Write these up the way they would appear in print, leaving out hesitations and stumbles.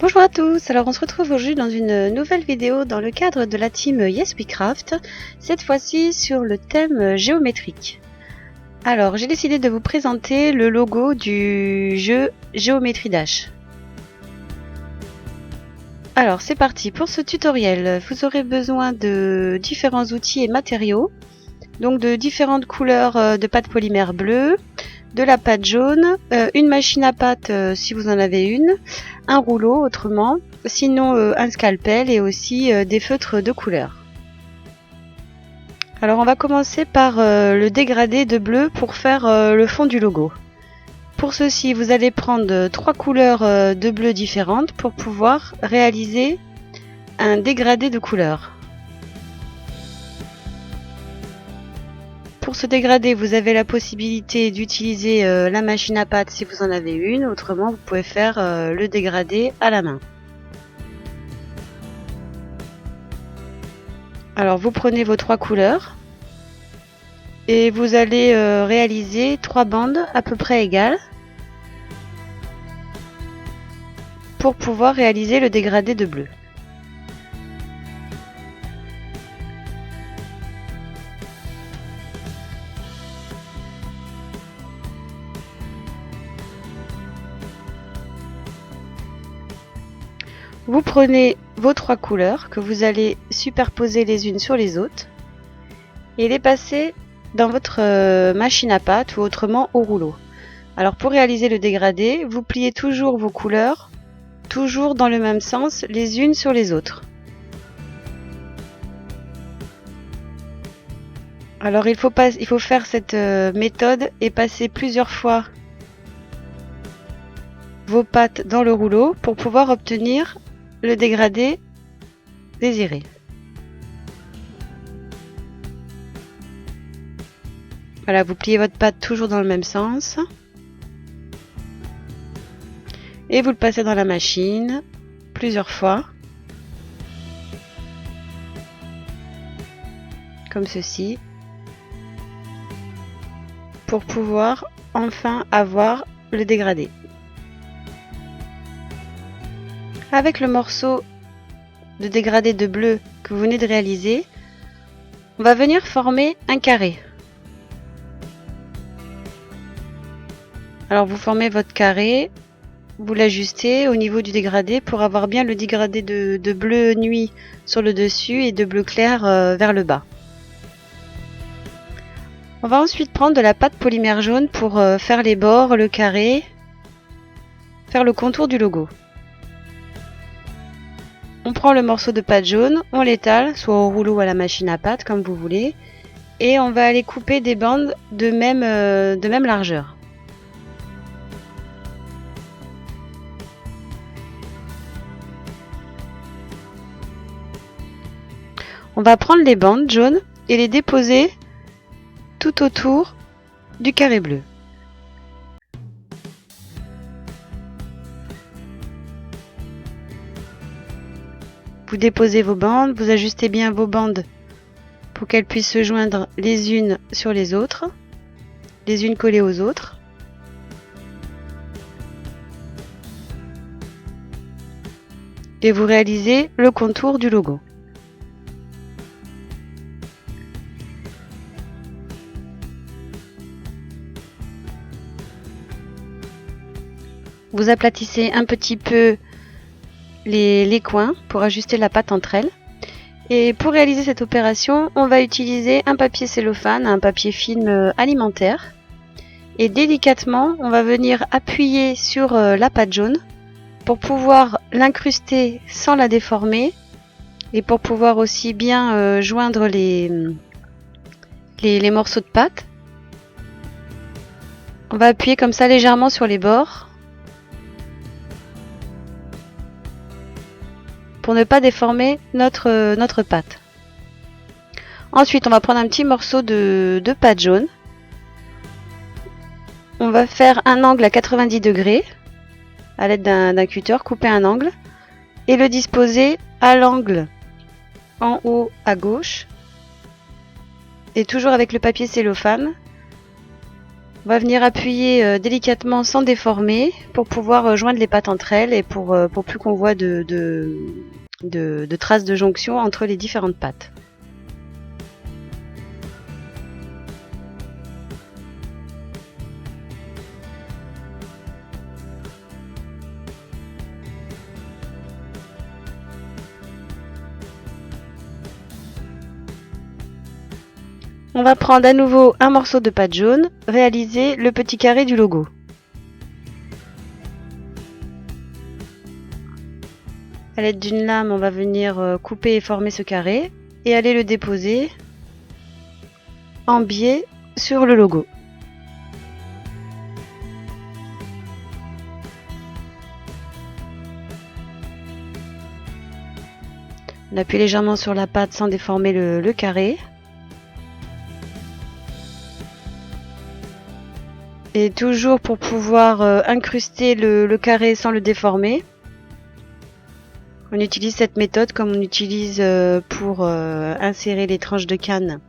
Bonjour à tous, alors on se retrouve aujourd'hui dans une nouvelle vidéo dans le cadre de la team Yes We Craft, cette fois-ci sur le thème géométrique. Alors j'ai décidé de vous présenter le logo du jeu Geometry Dash. Alors c'est parti, pour ce tutoriel vous aurez besoin de différents outils et matériaux, donc de différentes couleurs de pâte polymère bleue, de la pâte jaune, une machine à pâte si vous en avez une, un rouleau autrement, sinon un scalpel et aussi des feutres de couleur. Alors on va commencer par le dégradé de bleu pour faire le fond du logo. Pour ceci vous allez prendre 3 couleurs de bleu différentes pour pouvoir réaliser un dégradé de couleurs. Pour ce dégradé, vous avez la possibilité d'utiliser la machine à pâte si vous en avez une, autrement vous pouvez faire le dégradé à la main. Alors vous prenez vos 3 couleurs et vous allez réaliser 3 bandes à peu près égales pour pouvoir réaliser le dégradé de bleu. Vous prenez vos 3 couleurs que vous allez superposer les unes sur les autres et les passer dans votre machine à pâte ou autrement au rouleau. Alors pour réaliser le dégradé, vous pliez toujours vos couleurs, toujours dans le même sens, les unes sur les autres. Alors il faut faire cette méthode et passer plusieurs fois vos pâtes dans le rouleau pour pouvoir obtenir le dégradé désiré. Voilà, vous pliez votre pâte toujours dans le même sens et vous le passez dans la machine plusieurs fois, comme ceci, pour pouvoir enfin avoir le dégradé. Avec le morceau de dégradé de bleu que vous venez de réaliser, on va venir former un carré. Alors vous formez votre carré, vous l'ajustez au niveau du dégradé pour avoir bien le dégradé de bleu nuit sur le dessus et de bleu clair vers le bas. On va ensuite prendre de la pâte polymère jaune pour faire les bords, le carré, faire le contour du logo. On prend le morceau de pâte jaune, on l'étale, soit au rouleau ou à la machine à pâte, comme vous voulez, et on va aller couper des bandes de même largeur. On va prendre les bandes jaunes et les déposer tout autour du carré bleu. Vous déposez vos bandes, vous ajustez bien vos bandes pour qu'elles puissent se joindre les unes sur les autres, les unes collées aux autres. Et vous réalisez le contour du logo. Vous aplatissez un petit peu les coins pour ajuster la pâte entre elles. Et pour réaliser cette opération, on va utiliser un papier cellophane, un papier film alimentaire. Et délicatement, on va venir appuyer sur la pâte jaune pour pouvoir l'incruster sans la déformer et pour pouvoir aussi bien joindre les morceaux de pâte. On va appuyer comme ça légèrement sur les bords pour ne pas déformer notre pâte. Ensuite, on va prendre un petit morceau de pâte jaune. On va faire un angle à 90 degrés à l'aide d'un cutter, couper un angle et le disposer à l'angle en haut à gauche et toujours avec le papier cellophane On va venir appuyer délicatement sans déformer pour pouvoir joindre les pattes entre elles et pour plus qu'on voit de traces de jonction entre les différentes pattes. On va prendre à nouveau un morceau de pâte jaune, réaliser le petit carré du logo. À l'aide d'une lame, on va venir couper et former ce carré et aller le déposer en biais sur le logo. On appuie légèrement sur la pâte sans déformer le carré. Et toujours pour pouvoir incruster le carré sans le déformer, on utilise cette méthode comme on utilise pour insérer les tranches de canne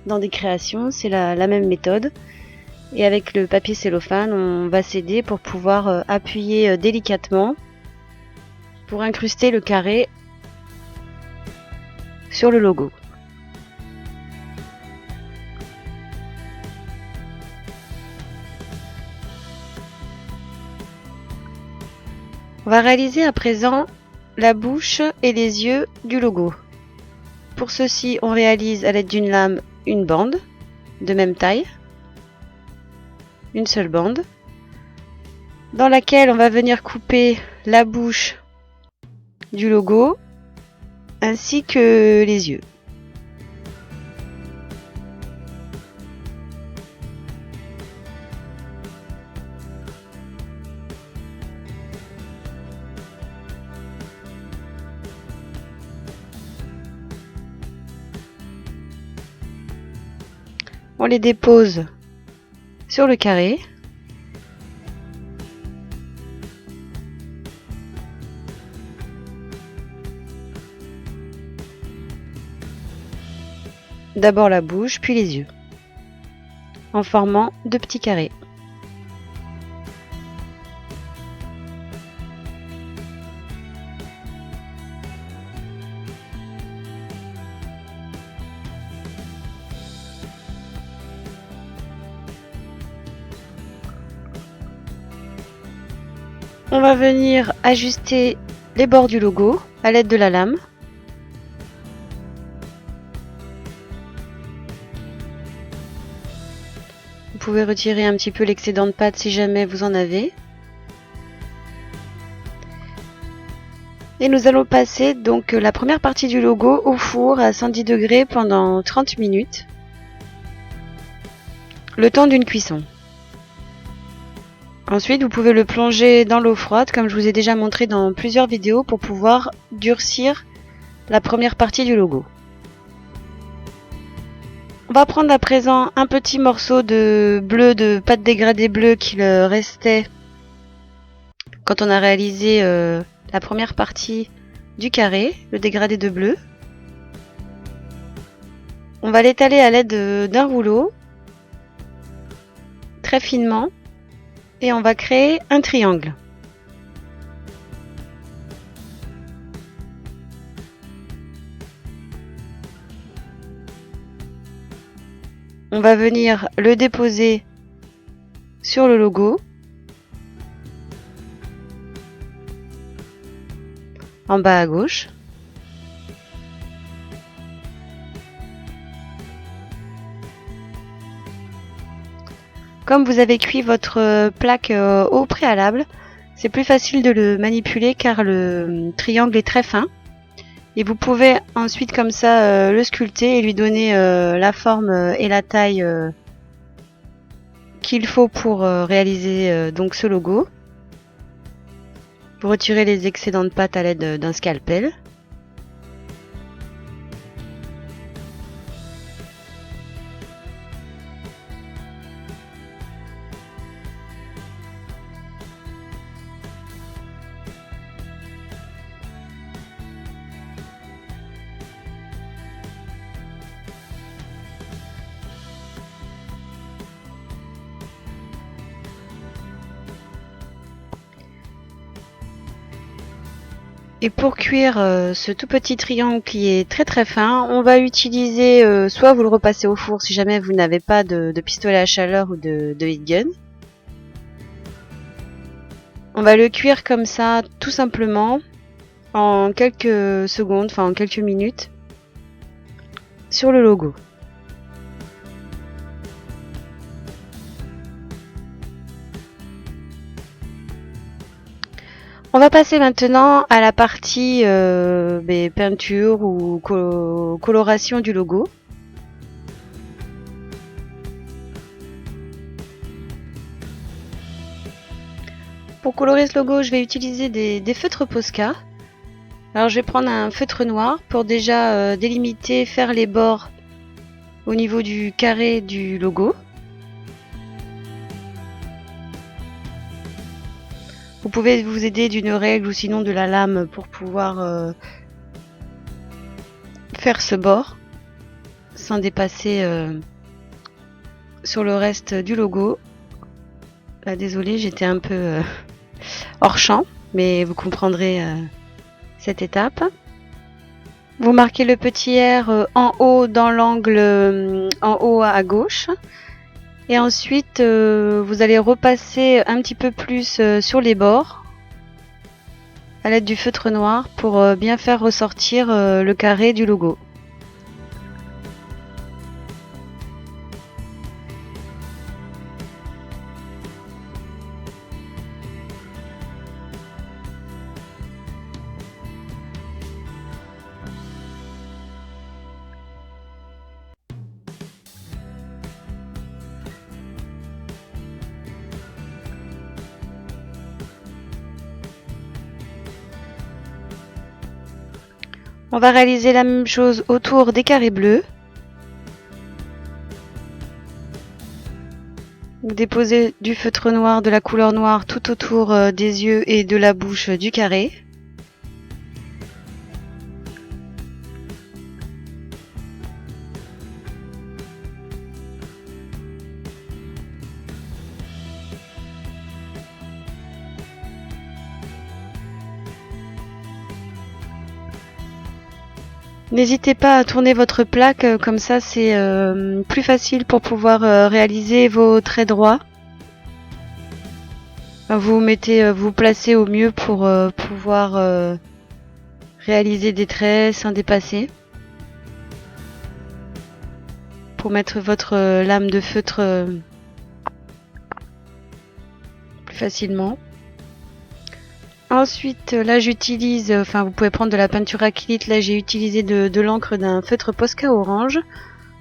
dans des créations. C'est la même méthode. Et avec le papier cellophane, on va s'aider pour pouvoir appuyer délicatement pour incruster le carré sur le logo. On va réaliser à présent la bouche et les yeux du logo. Pour ceci, on réalise à l'aide d'une lame une bande de même taille, une seule bande, dans laquelle on va venir couper la bouche du logo ainsi que les yeux. On les dépose sur le carré. D'abord la bouche, puis les yeux, en formant deux petits carrés. On va venir ajuster les bords du logo à l'aide de la lame. Vous pouvez retirer un petit peu l'excédent de pâte si jamais vous en avez. Et nous allons passer donc la première partie du logo au four à 110 degrés pendant 30 minutes, le temps d'une cuisson. Ensuite, vous pouvez le plonger dans l'eau froide, comme je vous ai déjà montré dans plusieurs vidéos, pour pouvoir durcir la première partie du logo. On va prendre à présent un petit morceau de bleu, de pâte dégradée bleue qu'il restait quand on a réalisé la première partie du carré, le dégradé de bleu. On va l'étaler à l'aide d'un rouleau, très finement, et on va créer un triangle. On va venir le déposer sur le logo, en bas à gauche. Comme vous avez cuit votre plaque au préalable, c'est plus facile de le manipuler car le triangle est très fin. Et vous pouvez ensuite comme ça le sculpter et lui donner la forme et la taille qu'il faut pour réaliser donc ce logo. Vous retirez les excédents de pâte à l'aide d'un scalpel. Et pour cuire ce tout petit triangle qui est très très fin, on va utiliser, soit vous le repassez au four si jamais vous n'avez pas de pistolet à chaleur ou de heat gun. On va le cuire comme ça tout simplement en quelques secondes, enfin en quelques minutes sur le logo. On va passer maintenant à la partie peinture ou coloration du logo. Pour colorer ce logo, je vais utiliser des feutres Posca. Alors je vais prendre un feutre noir pour déjà délimiter, faire les bords au niveau du carré du logo. Vous pouvez vous aider d'une règle ou sinon de la lame pour pouvoir faire ce bord sans dépasser sur le reste du logo. Là, désolée, j'étais un peu hors champ, mais vous comprendrez cette étape. Vous marquez le petit R en haut dans l'angle en haut à gauche. Et ensuite, vous allez repasser un petit peu plus sur les bords à l'aide du feutre noir pour bien faire ressortir le carré du logo. On va réaliser la même chose autour des carrés bleus. Vous déposez du feutre noir de la couleur noire tout autour des yeux et de la bouche du carré. N'hésitez pas à tourner votre plaque, comme ça c'est plus facile pour pouvoir réaliser vos traits droits. Vous placez au mieux pour pouvoir réaliser des traits sans dépasser. Pour mettre votre lame de feutre plus facilement. Ensuite, là j'utilise, vous pouvez prendre de la peinture acrylique, là j'ai utilisé de l'encre d'un feutre Posca orange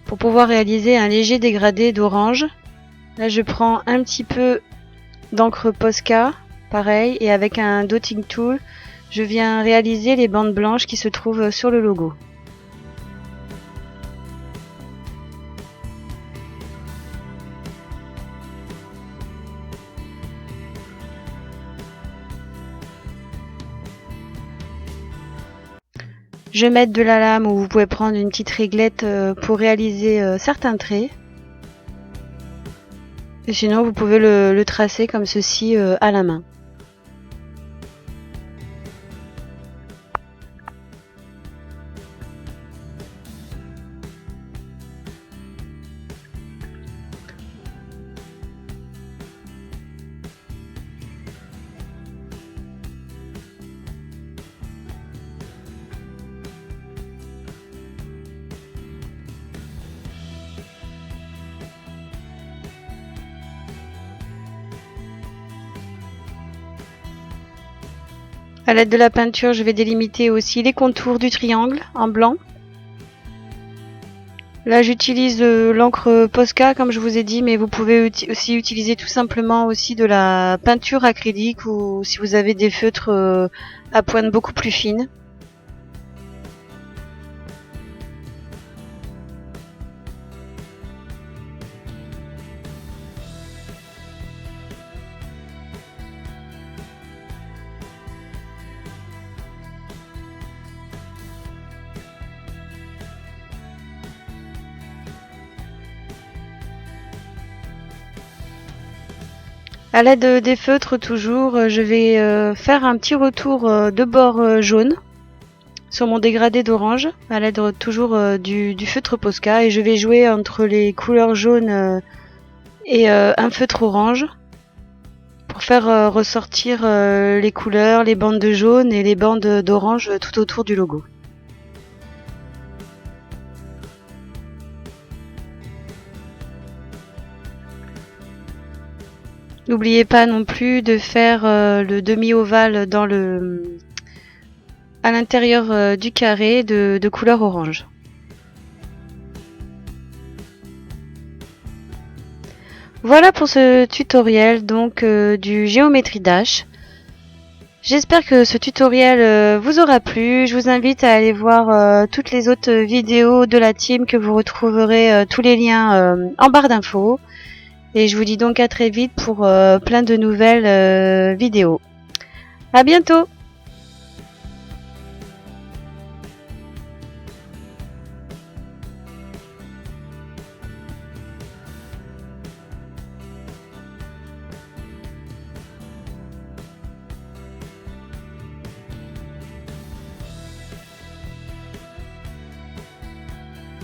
pour pouvoir réaliser un léger dégradé d'orange. Là je prends un petit peu d'encre Posca, pareil, et avec un dotting tool, je viens réaliser les bandes blanches qui se trouvent sur le logo. Je vais mettre de la lame ou vous pouvez prendre une petite réglette pour réaliser certains traits. Et sinon vous pouvez le tracer comme ceci à la main. À l'aide de la peinture, je vais délimiter aussi les contours du triangle en blanc. Là, j'utilise l'encre Posca, comme je vous ai dit, mais vous pouvez aussi utiliser tout simplement aussi de la peinture acrylique ou si vous avez des feutres à pointe beaucoup plus fine. À l'aide des feutres toujours, je vais faire un petit retour de bord jaune sur mon dégradé d'orange à l'aide toujours du feutre Posca, et je vais jouer entre les couleurs jaunes et un feutre orange pour faire ressortir les couleurs, les bandes de jaune et les bandes d'orange tout autour du logo. N'oubliez pas non plus de faire le demi-ovale à l'intérieur du carré de couleur orange. Voilà pour ce tutoriel donc du Geometry Dash. J'espère que ce tutoriel vous aura plu. Je vous invite à aller voir toutes les autres vidéos de la team, que vous retrouverez tous les liens en barre d'infos. Et je vous dis donc à très vite pour plein de nouvelles vidéos. À bientôt!